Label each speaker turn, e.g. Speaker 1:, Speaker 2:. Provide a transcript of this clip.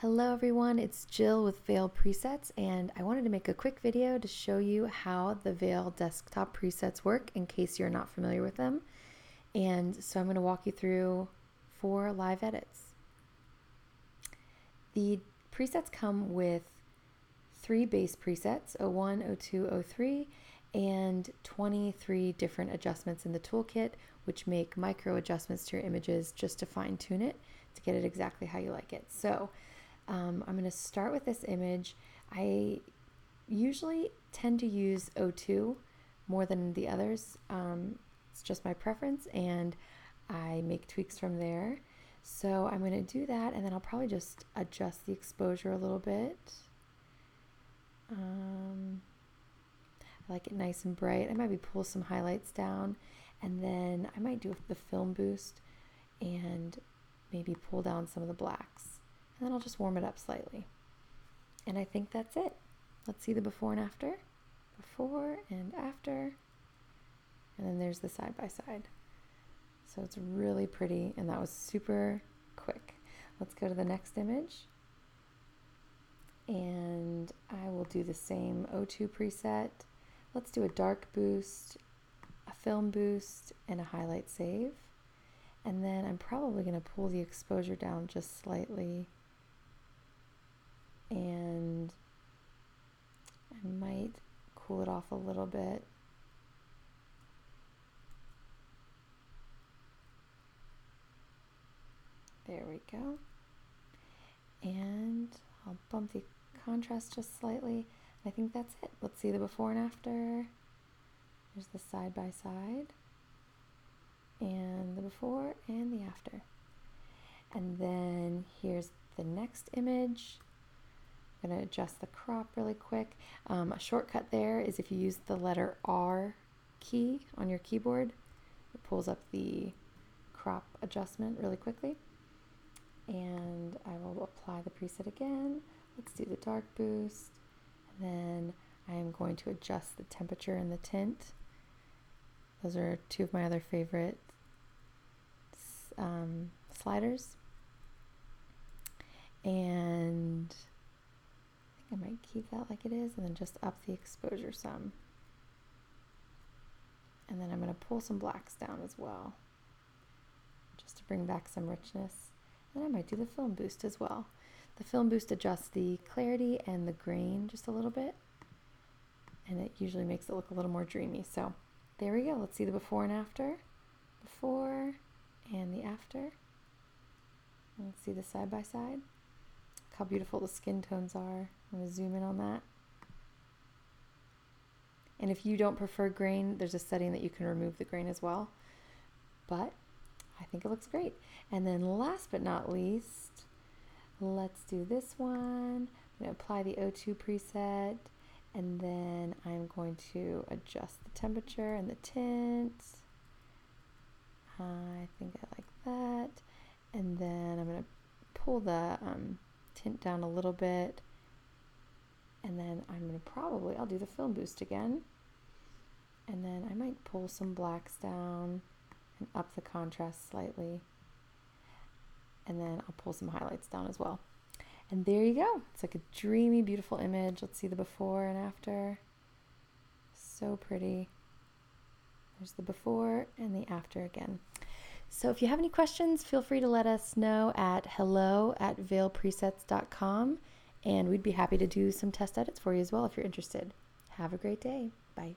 Speaker 1: Hello everyone, it's Jill with Veil Presets, and I wanted to make a quick video to show you how the Veil desktop presets work in case you're not familiar with them. And so I'm going to walk you through 4 live edits. The presets come with 3 base presets, 01, 02, 03, and 23 different adjustments in the toolkit, which make micro adjustments to your images just to fine tune it to get it exactly how you like it. So I'm going to start with this image. I usually tend to use 02 more than the others. It's just my preference, and I make tweaks from there. So I'm going to do that, and then I'll probably just adjust the exposure a little bit. I like it nice and bright. I might pull some highlights down, and then I might do the film boost and maybe pull down some of the blacks. And then I'll just warm it up slightly. And I think that's it. Let's see the before and after. Before and after. And then there's the side by side. So it's really pretty, and that was super quick. Let's go to the next image. And I will do the same 02 preset. Let's do a dark boost, a film boost, and a highlight save. And then I'm probably going to pull the exposure down just slightly. And I might cool it off a little bit. There we go. And I'll bump the contrast just slightly. I think that's it. Let's see the before and after. There's the side by side. And the before and the after. And then here's the next image. I'm going to adjust the crop really quick. A shortcut there is if you use the letter R key on your keyboard, it pulls up the crop adjustment really quickly. And I will apply the preset again. Let's do the dark boost. And then I am going to adjust the temperature and the tint. Those are 2 of my other favorite sliders. And I might keep that like it is, and then just up the exposure some. And then I'm going to pull some blacks down as well, just to bring back some richness. And I might do the film boost as well. The film boost adjusts the clarity and the grain just a little bit, and it usually makes it look a little more dreamy. So there we go. Let's see the before and after. Before and the after. And let's see the side by side. Look how beautiful the skin tones are. I'm going to zoom in on that. And if you don't prefer grain, there's a setting that you can remove the grain as well. But I think it looks great. And then last but not least, let's do this one. I'm going to apply the 02 preset, and then I'm going to adjust the temperature and the tint. I think I like that. And then I'm going to pull the tint down a little bit. And then I'm going to I'll do the film boost again. And then I might pull some blacks down and up the contrast slightly. And then I'll pull some highlights down as well. And there you go. It's like a dreamy, beautiful image. Let's see the before and after. So pretty. There's the before and the after again. So if you have any questions, feel free to let us know at hello@veilpresets.com. And we'd be happy to do some test edits for you as well if you're interested. Have a great day. Bye.